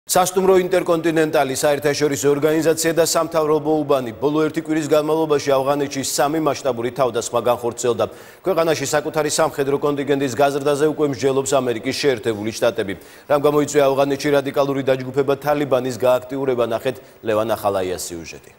სასტუმრო ინტერკონტინენტალი საერთაშორისო ორგანიზაცია და სამთავრობო უბანი ბოლო ერთი კვირის განმავლობაში ავღანეთში სამი მასშტაბური თავდასხმა განხორციელდა. ქვეყანაში საკუთარი სამხედრო კონტინგენტის გაზრდაზე უკვე მსჯელობს ამერიკის შეერთებული შტატები. რამ გამოიწვია ავღანეთში რადიკალური დაჯგუფება თალიბანის გააქტიურება, ნახეთ ლევან ახალაიას სიუჟეტი.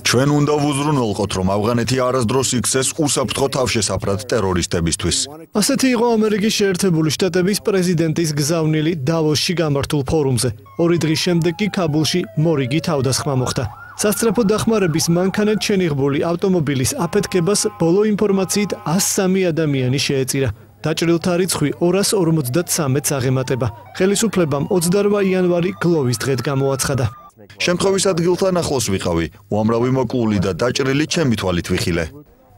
ჩვენ უნდა ვუზრუნველყოთ, რომ ავღანეთი არასდროს იქცეს უსაფრთხო თავშესაფრად ტერორისტებისთვის. ასეთი იყო ამერიკის შეერთებული შტატების პრეზიდენტის გზავნილი დავოსში გამართულ ფორუმზე. 2 დღის შემდეგ კი ქაბულში მორიგი თავდასხმა მოხდა. სასწრაფო დახმარების მანქანით შენიღბული ავტომობილის აფეთქებას ბოლო ინფორმაციით 103 ადამიანი შეეწირა. დაჭრილთა რიცხვი 253-ს აღემატება. ხელისუფლებამ 28 იანვარი გლოვის დღედ გამოაცხადა. შემთხვევის ადგილთან ახლოს ვიყავი, უამრავი მოკლული და დაჭრილი ჩემი თვალით ვიხილე.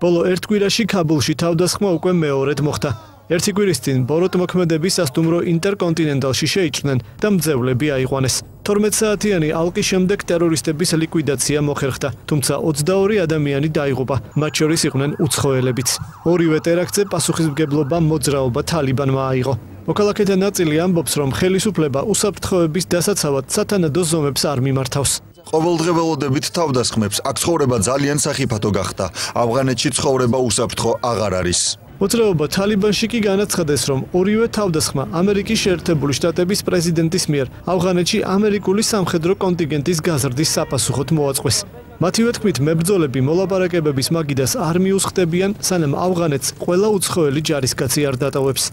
ბოლო ერთ კვირაში ქაბულში თავდასხმა უკვე მეორედ მოხდა. ერთი კვირის წინ ბოროტმოქმედები სასტუმრო ინტერკონტინენტალში შეიჭრნენ და მძევლები აიყვანეს. 12 საათიანი ალყის შემდეგ ტერორისტების ლიკვიდაცია მოხერხდა, თუმცა 22 ადამიანი დაიღუპა, მათ შორის იყვნენ უცხოელებიც. ორივე ტერაქტზე პასუხისმგებლობა მოძრაობა თალიბანმა აიღო. მოქალაქეთა ნაწილი ამბობს, რომ ხელისუფლება უსაფრთხოების დასაცავად სათანადო ზომებს არ მიმართავს. ყოველდღიურობით თავდასხმებს აქ ცხოვრება ძალიან სახიფათო გახდა. ავღანეთში ცხოვრება უსაფრთხო აღარ არის. მოძრაობა თალიბანში კი განაცხადეს, რომ ორივე თავდასხმა ამერიკის შეერთებული შტატების პრეზიდენტის მიერ ავღანეთში ამერიკული სამხედრო კონტინგენტის გაზრდის საფასუხოდ მოაწყვეს. მათივე თქმით, მებრძოლები მოლაპარაკებების მაგიდას არ მიუსხდებიან, სანამ ავღანეთს ყველა უცხოელი ჯარისკაცი არ დატოვებს.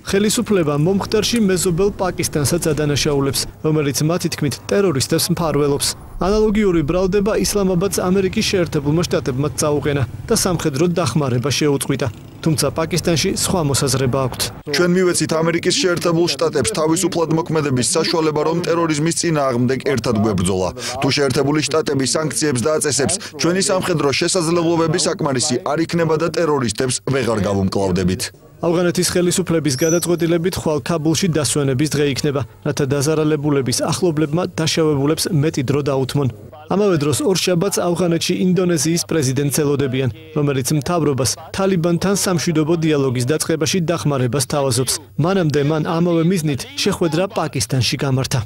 ხელისუფლება მომხდარში მეზობელ პაკისტანსაც ადანაშაულებს, რომელიც მათი თქმით ტერორისტებს მფარველობს. ანალოგიური ბრალდება ისლამაბადს ამერიკის შეერთებულმა შტატებმა წაუყენა და სამხედრო დახმარება შეუწყვიტა. თუმცა პაკისტანში სხვა მოსაზრება აქვთ. ჩვენ მივეცით ამერიკის შეერთებულ შტატებს თავისუფლად მოქმედების საშუალება, რომ ტერორიზმის წინააღმდეგ ერთად გვებრძოლა. თუ შეერთებული შტატები სანქციებს დააწესებს, ჩვენი სამხედრო შესაძლებლობები საკმარისი არ იქნება და ტერორისტებს ვეღარ გავუმკლავდებით. ავღანეთის ხელისუფლების გადაწყვეტილებით ხვალ ქაბულში დასვენების დღე იქნება, რათა დაზარალებულების ახლობლებმა დაშავებულებს მეტი დრო დაუთმონ. ამავე დროს ორშაბათს ავღანეთში ინდონეზიის პრეზიდენტს ელოდებიან, რომელიც მთავრობას თალიბანთან სამშვიდობო დიალოგის დაწყებაში დახმარებას თავაზობს. მანამდე მან ამავე მიზნით შეხვედრა პაკისტანში გამართა.